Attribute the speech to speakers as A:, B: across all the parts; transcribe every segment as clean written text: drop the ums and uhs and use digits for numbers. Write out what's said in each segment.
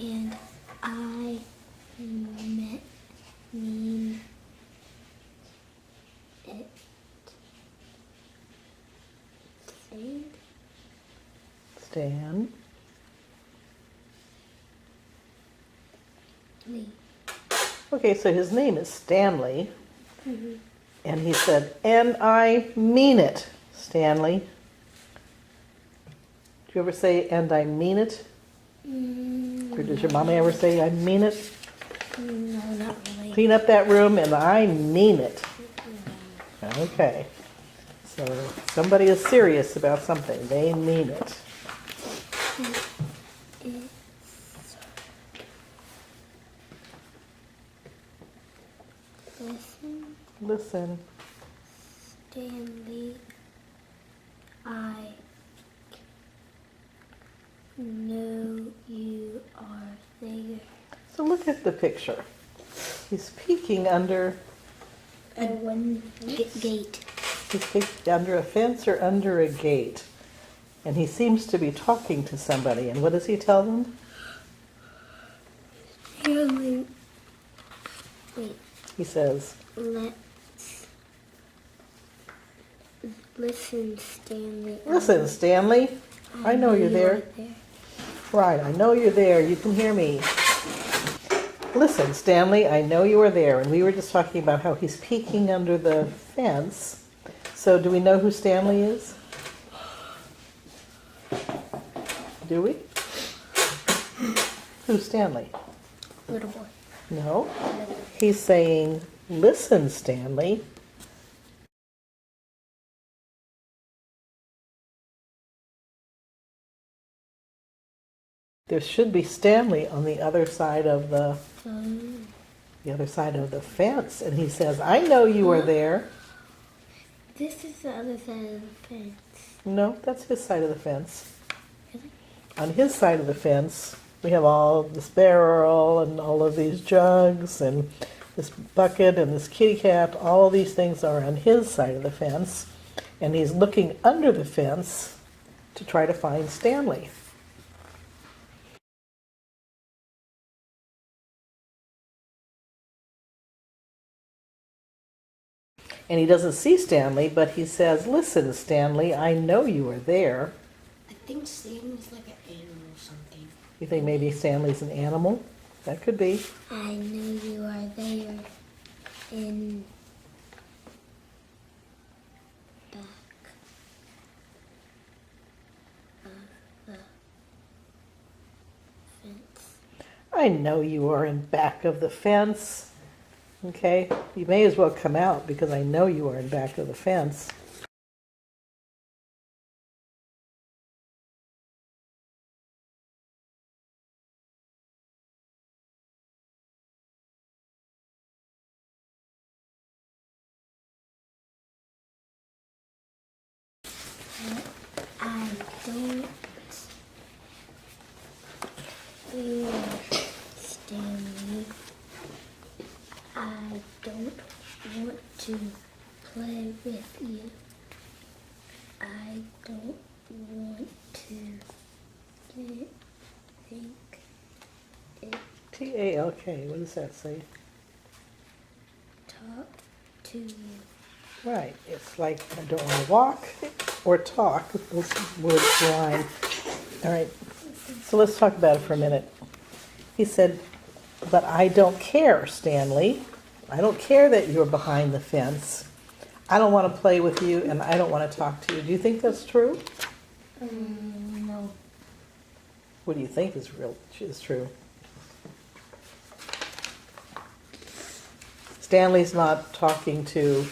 A: and I mean it.
B: Stan.
A: Lee.
B: Okay, so his name is Stanley.
A: Mm-hmm.
B: And he said, and I mean it, Stanley. Do you ever say, and I mean it? Or does your mama ever say, I mean it?
A: No, not really.
B: Clean up that room, and I mean it. Okay. So somebody is serious about something. They mean it. Listen.
A: Stanley, I know you are there.
B: So look at the picture. He's peeking under
A: One gate.
B: He's peeking under a fence or under a gate. And he seems to be talking to somebody. And what does he tell them?
A: Stanley, wait.
B: He says,
A: Listen, Stanley.
B: listen, Stanley. I know you're there. Right, I know you're there. You can hear me. Listen, Stanley, I know you are there. And we were just talking about how he's peeking under the fence. So do we know who Stanley is? Do we? Who's Stanley?
A: Little boy.
B: No. He's saying, listen, Stanley. There should be Stanley on the other side of the fence, and he says, "I know you are there."
A: This is the other side of the fence.
B: No, that's his side of the fence.
A: Really?
B: On his side of the fence, we have all this barrel and all of these jugs and this bucket and this kitty cat. All of these things are on his side of the fence, and he's looking under the fence to try to find Stanley. And he doesn't see Stanley, but he says, listen, Stanley, I know you are there.
A: I think Stanley's like an animal or something.
B: You think maybe Stanley's an animal? That could be.
A: I know you are there in back of the fence.
B: I know you are in back of the fence. Okay, you may as well come out because I know you are in back of the fence.
A: I don't fear Stanley. I don't want to play with you. I don't want to think it.
B: T-A-L-K, what does that say?
A: Talk to you.
B: Right, it's like I don't want to walk or talk. Those words rhyme. All right, so let's talk about it for a minute. He said, but I don't care, Stanley. I don't care that you're behind the fence. I don't want to play with you, and I don't want to talk to you. Do you think that's true?
A: No.
B: What do you think is true? Stanley's not talking to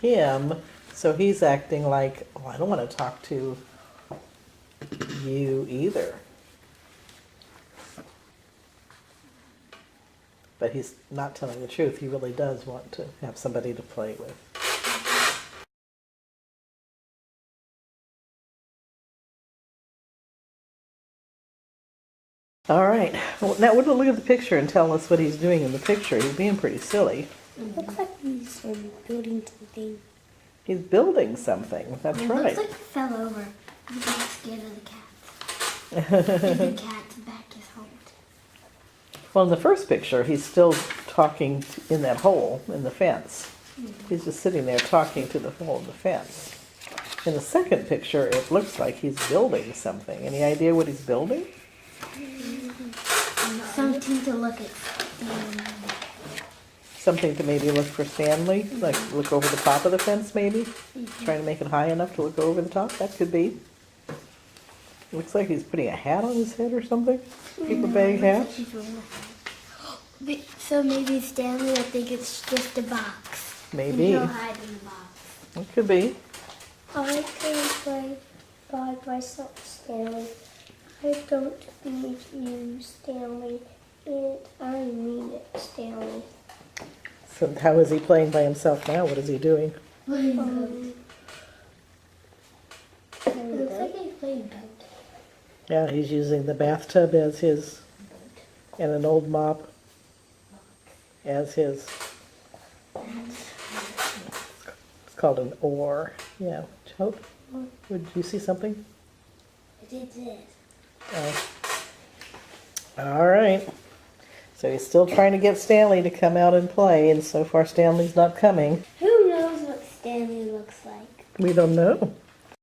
B: him, so he's acting like, oh, I don't want to talk to you either. But he's not telling the truth. He really does want to have somebody to play with. All right. Well, now we're going to look at the picture and tell us what he's doing in the picture. He's being pretty silly.
A: It looks like he's building something.
B: He's building something. That's right.
A: It looks like he fell over. He got scared of the cats. The cat's back is home.
B: Well, in the first picture, he's still talking in that hole in the fence. He's just sitting there talking to the hole in the fence. In the second picture, it looks like he's building something. Any idea what he's building?
A: Something to look at.
B: Something to maybe look for Stanley, like look over the top of the fence maybe? Trying to make it high enough to look over the top? That could be. Looks like he's putting a hat on his head or something. Paper bag hat.
A: So maybe Stanley will think it's just a box.
B: Maybe.
A: And he'll hide in the box.
B: It could be.
A: I can play by myself, Stanley. I don't need you, Stanley. And I mean it, Stanley.
B: So how is he playing by himself now? What is he doing?
A: It looks like he's playing boat.
B: Yeah, he's using the bathtub as his, and an old mop as his. It's called an oar. Yeah. Hope, would you see something?
A: I did this.
B: Oh. All right. So he's still trying to get Stanley to come out and play, and so far Stanley's not coming.
A: Who knows what Stanley looks like?
B: We don't know.